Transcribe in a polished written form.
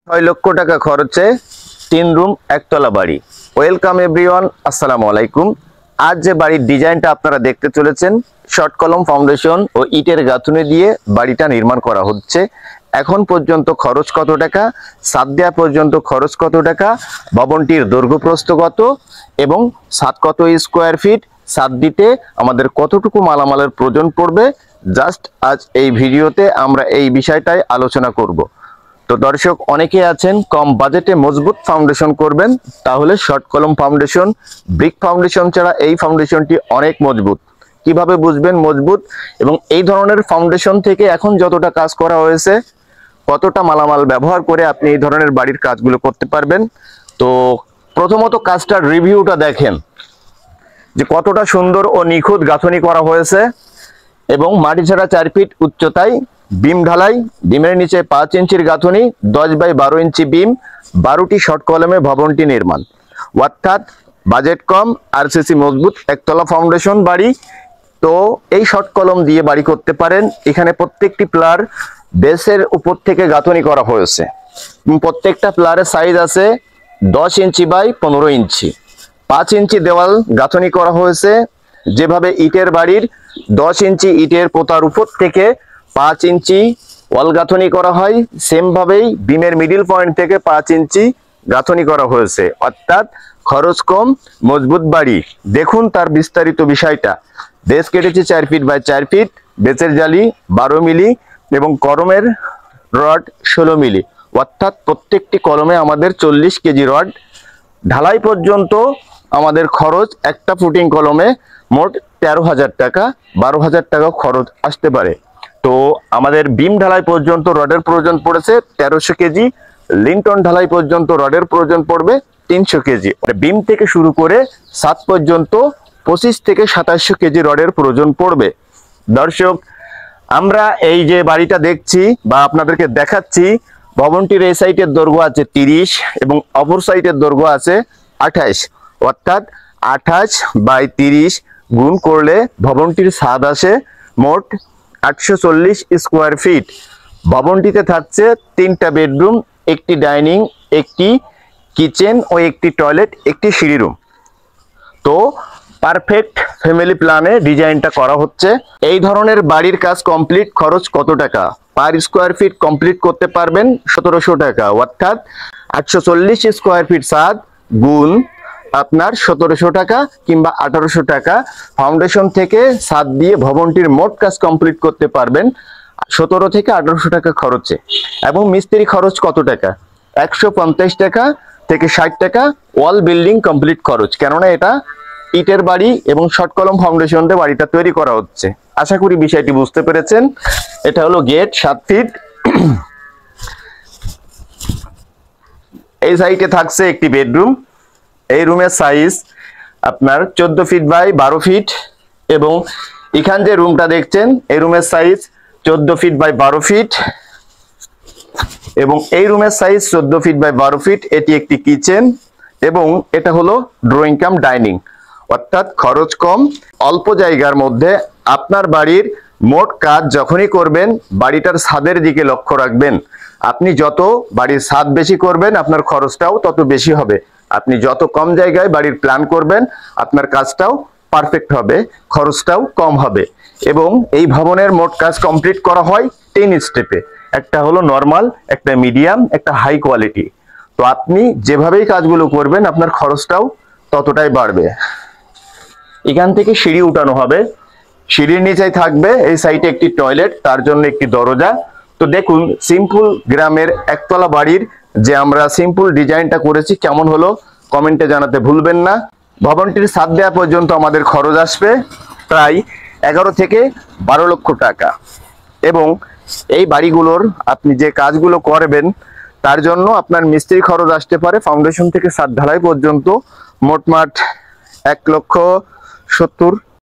6 লক্ষ টাকা খরচে 3 রুম একতলা বাড়ি। ওয়েলকাম এভরিওয়ান, আসসালামু আলাইকুম। আজ যে বাড়ির ডিজাইনটা আপনারা দেখতে চলেছেন, শর্ট কলম ফাউন্ডেশন ও ইটের গাঁথুনি দিয়ে বাড়িটা নির্মাণ করা হচ্ছে। এখন পর্যন্ত খরচ কত টাকা, ছাদ দেওয়া পর্যন্ত খরচ কত টাকা, ভবনটির দৈর্ঘ্য প্রস্থ কত এবং ছাদ কত স্কোয়ার ফিট, ছাদ দিতে আমাদের কতটুকু মালামালের প্রয়োজন পড়বে, জাস্ট আজ এই ভিডিওতে আমরা এই বিষয়টাই আলোচনা করব। তো দর্শক, অনেকে আছেন কম বাজেটে মজবুত ফাউন্ডেশন করবেন, তাহলে শর্ট কলম ফাউন্ডেশন, ব্রিক ফাউন্ডেশন ছাড়া এই ফাউন্ডেশনটি অনেক মজবুত। কিভাবে বুঝবেন মজবুত? এবং এই ধরনের ফাউন্ডেশন থেকে এখন যতটা কাজ করা হয়েছে, কতটা মালামাল ব্যবহার করে আপনি এই ধরনের বাড়ির কাজগুলো করতে পারবেন। তো প্রথমত কাজটার রিভিউটা দেখেন যে কতটা সুন্দর ও নিখুঁত গাঁথনি করা হয়েছে এবং মাটি ছাড়া 4 ফিট উচ্চতায় বিম ঢালাই, বিমের নিচে 5 ইঞ্চির গাঁথনি, 10 বাই 12 ইঞ্চি বিম, 12টি শর্ট কলমে ভবনটি নির্মাণ। অর্থাৎ বাজেট কম, আরসিসি মজবুত একতলা ফাউন্ডেশন বাড়ি। তো এই শর্ট কলম দিয়ে বাড়ি করতে পারেন। এখানে প্রত্যেকটি প্লার বেসের উপর থেকে গাঁথনি করা হয়েছে। প্রত্যেকটা প্লারের সাইজ আছে 10 ইঞ্চি বাই 15 ইঞ্চি। 5 ইঞ্চি দেওয়াল গাঁথনি করা হয়েছে। যেভাবে ইটের বাড়ির 10 ইঞ্চি ইটের পোতার উপর থেকে 5 ইঞ্চি ওয়াল গাঁথনি করা হয়, সেম ভাবেই বিমের মিডিল পয়েন্ট থেকে 5 ইঞ্চি গাঁথনি করা হয়েছে। অর্থাৎ খরচ কম, মজবুত বাড়ি। দেখুন তার বিস্তারিত বিষয়টা। বেস কেটেছি 4 ফিট বাই 4 ফিট, বেসের জালি 12 মিলি এবং কলমের রড 16 মিলি। অর্থাৎ প্রত্যেকটি কলমে আমাদের 40 কেজি রড। ঢালাই পর্যন্ত আমাদের খরচ একটা ফুটিং কলমে মোট 13,000 টাকা, 12,000 টাকা খরচ আসতে পারে। তো আমাদের বিম ঢালাই পর্যন্ত রডের প্রয়োজন পড়েছে 1300 কেজি, লিন্টন ঢালাই পর্যন্ত রডের প্রয়োজন পড়বে 300 কেজি। বিম থেকে শুরু করে ছাদ পর্যন্ত 25 থেকে 2700 কেজি রডের প্রয়োজন পড়বে। দর্শক, আমরা এই যে বাড়িটা দেখছি বা আপনাদেরকে দেখাচ্ছি, ভবনটির এই সাইডের দৈর্ঘ্য আছে 30 এবং অপর সাইডের দৈর্ঘ্য আছে 28। অর্থাৎ 28 বাই 30 গুণ করলে ভবনটির ছাদ আসে মোট 840 স্কোয়ার ফিট। ভবনটিতে থাকছে 3টা বেডরুম, একটি ডাইনিং, একটি কিচেন ও একটি টয়লেট, একটি সিঁড়ি রুম। তো পারফেক্ট ফ্যামিলি প্ল্যানে ডিজাইনটা করা হচ্ছে। এই ধরনের বাড়ির কাজ কমপ্লিট খরচ কত টাকা? পার স্কোয়ার ফিট কমপ্লিট করতে পারবেন 1700 টাকা। অর্থাৎ 840 স্কোয়ার ফিট ছাদ গুণ আপনার 1700 টাকা কিংবা 1800 টাকা। ফাউন্ডেশন থেকে ছাদ দিয়ে ভবনটির মোট কাজ কমপ্লিট করতে পারবেন 17 থেকে 1800 টাকা খরচে। এবং মিস্ত্রি খরচ কত টাকা? 150 টাকা থেকে 60 টাকা ওয়াল বিল্ডিং কমপ্লিট খরচ। কেননা এটা ইটের বাড়ি এবং শর্ট কলম ফাউন্ডেশন দিয়ে বাড়িটা তৈরি করা হচ্ছে। আশা করি বিষয়টি বুঝতে পেরেছেন। এটা হলো গেট 7 ফিট। এই সাইডে থাকছে একটি বেডরুম। এই রুমের সাইজ আপনার 14 ফিট বাই 12 ফিট এবং এখান যে রুমটা দেখছেন, এই রুমের সাইজ 14 ফিট বাই 12 ফিট এবং এই রুমের সাইজ 14 ফিট বাই 12 ফিট। এটি একটি কিচেন এবং এটা হলো ড্রয়িং কাম ডাইনিং। অর্থাৎ খরচ কম, অল্প জায়গার মধ্যে আপনার বাড়ির মোট কাজ যখনই করবেন, বাড়িটার ছাদের দিকে লক্ষ্য রাখবেন। আপনি যত বাড়ির ছাদ বেশি করবেন, আপনার খরচটাও তত বেশি হবে। আপনি যত কম জায়গায় বাড়ির প্ল্যান করবেন, আপনার কাজটাও পারফেক্ট হবে, খরচটাও কম হবে। এবং এই ভবনের মোট কাজ কমপ্লিট করা হয় 10 স্টেপে। একটা হলো নর্মাল, একটা মিডিয়াম, একটা হাই কোয়ালিটি। তো আপনি যেভাবেই কাজগুলো করবেন, আপনার খরচটাও ততটাই বাড়বে। এখান থেকে সিঁড়ি উঠানো হবে, সিঁড়ির নিচেই থাকবে এই সাইডে একটি টয়লেট, তার জন্য একটি দরজা। তো দেখুন, সিম্পল গ্রামের একতলা বাড়ির যে আমরা সিম্পল ডিজাইনটা করেছি, কেমন হলো কমেন্টে জানাতে ভুলবেন না। ভবনটির ছাদ দেওয়া পর্যন্ত আমাদের খরচ আসবে প্রায় 11 থেকে 12 লক্ষ টাকা। এবং এই বাড়িগুলোর আপনি যে কাজগুলো করবেন, তার জন্য আপনার মিস্ত্রি খরচ আসতে পারে ফাউন্ডেশন থেকে ছাদ ঢালাই পর্যন্ত মোটমাট 1,70,000